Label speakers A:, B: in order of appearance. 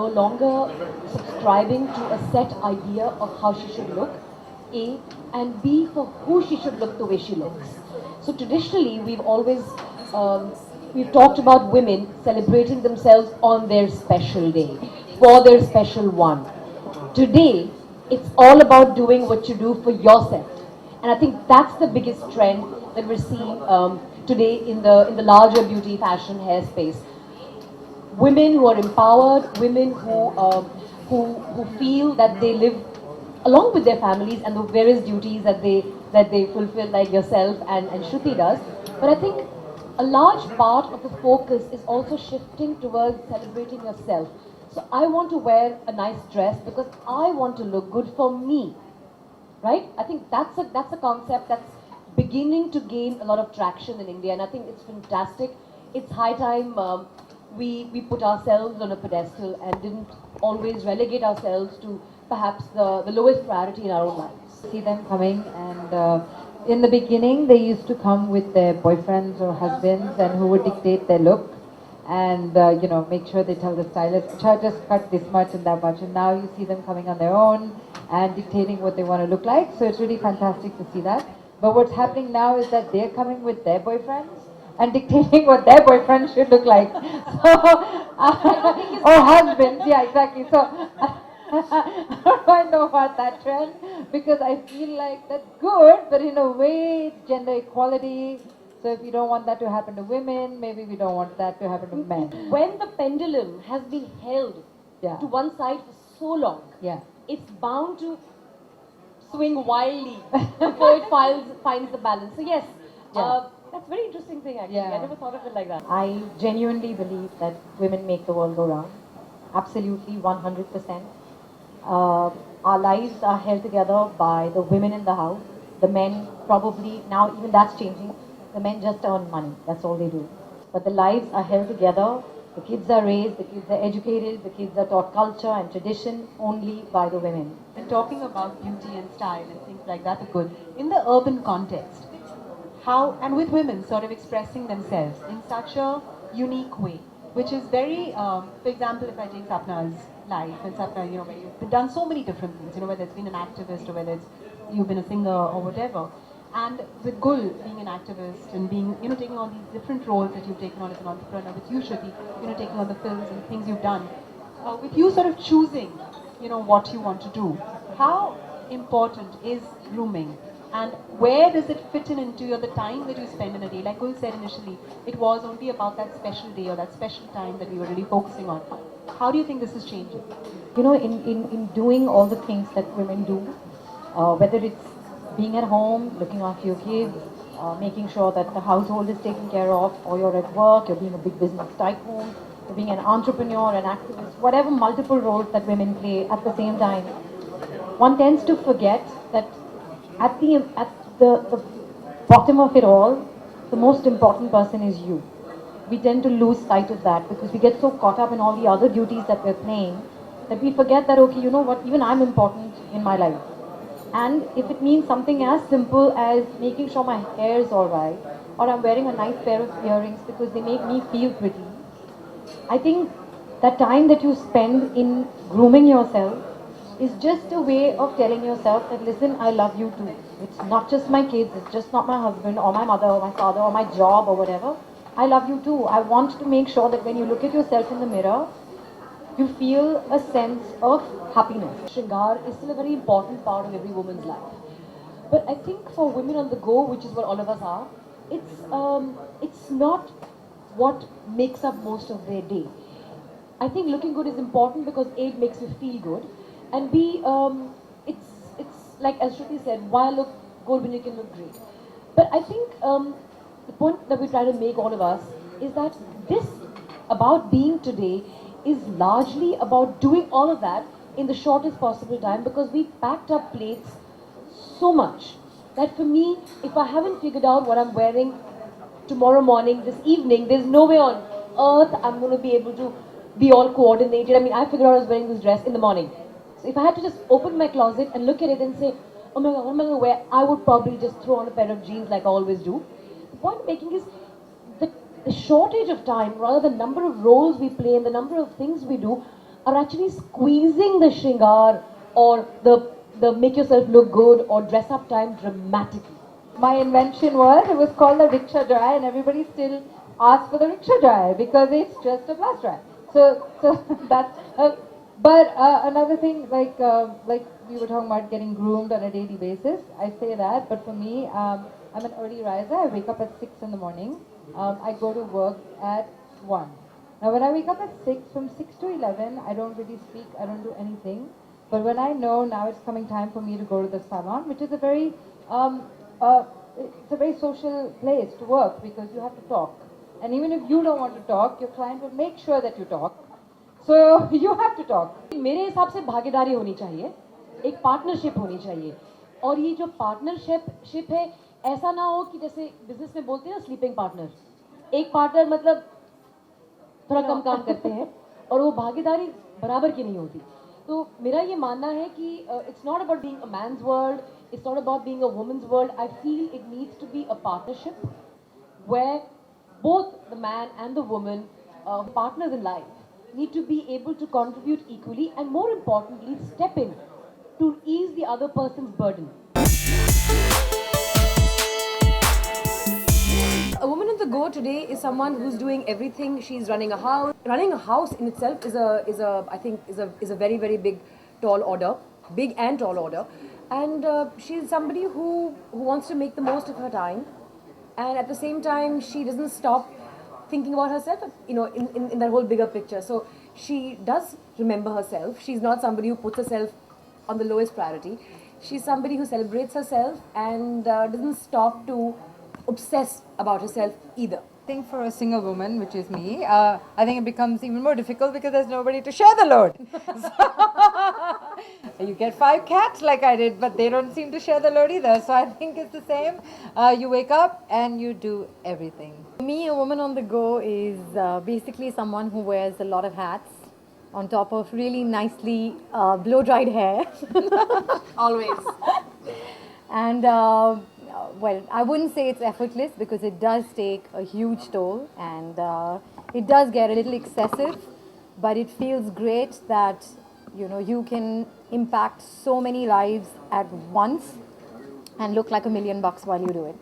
A: no longer subscribing to a set idea of how she should look, A, and B, for who she should look the way she looks. So traditionally, we've talked about women celebrating themselves on their special day, for their special one. Today, it's all about doing what you do for yourself. And I think that's the biggest trend that we're seeing today in the larger beauty, fashion, hair space. Women who are empowered, women who feel that they live along with their families and the various duties that they fulfill, like yourself and Shruti does. But I think a large part of the focus is also shifting towards celebrating yourself. So I want to wear a nice dress because I want to look good for me, right? I think that's a concept that's beginning to gain a lot of traction in India, and I think it's fantastic. It's high time we put ourselves on a pedestal and didn't always relegate ourselves to perhaps the lowest priority in our own lives.
B: See them coming, and in the beginning they used to come with their boyfriends or husbands and who would dictate their look and make sure they tell the stylist, just cut this much and that much, and now you see them coming on their own and dictating what they want to look like. So it's really fantastic to see that. But what's happening now is that they're coming with their boyfriends and dictating what their boyfriend should look like. So, or husbands, yeah, exactly. So how do I know about that trend? Because I feel like that's good, but in a way it's gender equality. So if you don't want that to happen to women, maybe we don't want that to happen to men.
A: When the pendulum has been held
B: Yeah.
A: to one side for so long,
B: Yeah.
A: it's bound to swing wildly before it finds the balance. So yes,
B: Yeah.
A: that's a very interesting thing actually.
B: Yeah.
A: I never thought of it like that.
C: I genuinely believe that women make the world go round. Absolutely, 100%. Our lives are held together by the women in the house. The men probably, now even that's changing, the men just earn money. That's all they do. But the lives are held together. The kids are raised, the kids are educated, the kids are taught culture and tradition only by the women.
D: And talking about beauty and style and things like that are good. In the urban context, how, and with women sort of expressing themselves in such a unique way, which is very, for example, if I take Sapna's life, and Sapna, where you've done so many different things, whether it's been an activist or whether it's you've been a singer or whatever. And with Gul being an activist and being, taking on these different roles that you've taken on as an entrepreneur, with you, Shruti, taking on the films and things you've done, with you sort of choosing, what you want to do, how important is grooming? And where does it fit in into the time that you spend in a day? Like Gul said initially, it was only about that special day or that special time that we were really focusing on. How do you think this is changing?
C: In doing all the things that women do, whether it's being at home, looking after your kids, making sure that the household is taken care of, or you're at work, you're being a big business tycoon, you're being an entrepreneur, an activist, whatever multiple roles that women play at the same time, one tends to forget that at the bottom of it all, the most important person is you. We tend to lose sight of that because we get so caught up in all the other duties that we're playing that we forget that, okay, you know what, even I'm important in my life. And if it means something as simple as making sure my hair is alright, or I'm wearing a nice pair of earrings because they make me feel pretty, I think that time that you spend in grooming yourself is just a way of telling yourself that, listen, I love you too. It's not just my kids, it's just not my husband or my mother or my father or my job or whatever. I love you too. I want to make sure that when you look at yourself in the mirror, you feel a sense of happiness.
A: Shringar is still a very important part of every woman's life. But I think for women on the go, which is what all of us are, it's not what makes up most of their day. I think looking good is important because A, it makes you feel good, and B, it's like as Shruti said, why look good when you can look great? But I think the point that we try to make, all of us, is that this about being today is largely about doing all of that in the shortest possible time, because we packed up plates so much that for me, if I haven't figured out what I'm wearing tomorrow morning, this evening, there's no way on earth I'm going to be able to be all coordinated. I mean, I figured out I was wearing this dress in the morning. So if I had to just open my closet and look at it and say, oh my God, what am I going to wear? I would probably just throw on a pair of jeans like I always do. The point I'm making is the shortage of time, rather the number of roles we play and the number of things we do, are actually squeezing the shringar or the make yourself look good or dress up time dramatically.
B: My invention was, it was called the rickshaw dryer, and everybody still asks for the rickshaw dryer because it's just a blast dryer. So that's. But another thing, like we were talking about getting groomed on a daily basis. I say that, but for me, I'm an early riser. I wake up at 6 in the morning. I go to work at 1. Now, when I wake up at 6, from 6 to 11, I don't really speak. I don't do anything. But when I know now it's coming time for me to go to the salon, which is a very it's a very social place to work because you have to talk. And even if you don't want to talk, your client will make sure that you talk. So you have to talk.
A: मेरे हिसाब से भागीदारी होनी चाहिए, एक partnership होनी चाहिए, और ये जो पार्टनरशिप है ऐसा ना हो कि जैसे बिजनेस में बोलते हैं ना स्लीपिंग पार्टनर, एक पार्टनर मतलब थोड़ा कम काम करते हैं और वो भागीदारी बराबर की नहीं होती. तो मेरा ये मानना है कि it's not about being a man's world, it's not about being a women's world. I feel it needs to be a partnership where both the man and the woman, partners in life, need to be able to contribute equally and, more importantly, step in to ease the other person's burden. A woman on the go today is someone who's doing everything. She's running a house. Running a house in itself is a very, very big, tall order, big and tall order. And she's somebody who wants to make the most of her time. And at the same time, she doesn't stop thinking about herself, in that whole bigger picture. So she does remember herself. She's not somebody who puts herself on the lowest priority. She's somebody who celebrates herself and doesn't stop to obsess about herself either.
B: I think for a single woman, which is me, I think it becomes even more difficult because there's nobody to share the load. You get 5 cats like I did, but they don't seem to share the load either. So I think it's the same. You wake up and you do everything.
C: For me, a woman on the go is basically someone who wears a lot of hats on top of really nicely blow-dried hair.
A: Always.
C: And well, I wouldn't say it's effortless because it does take a huge toll and it does get a little excessive, but it feels great that you can impact so many lives at once and look like $1 million while you do it.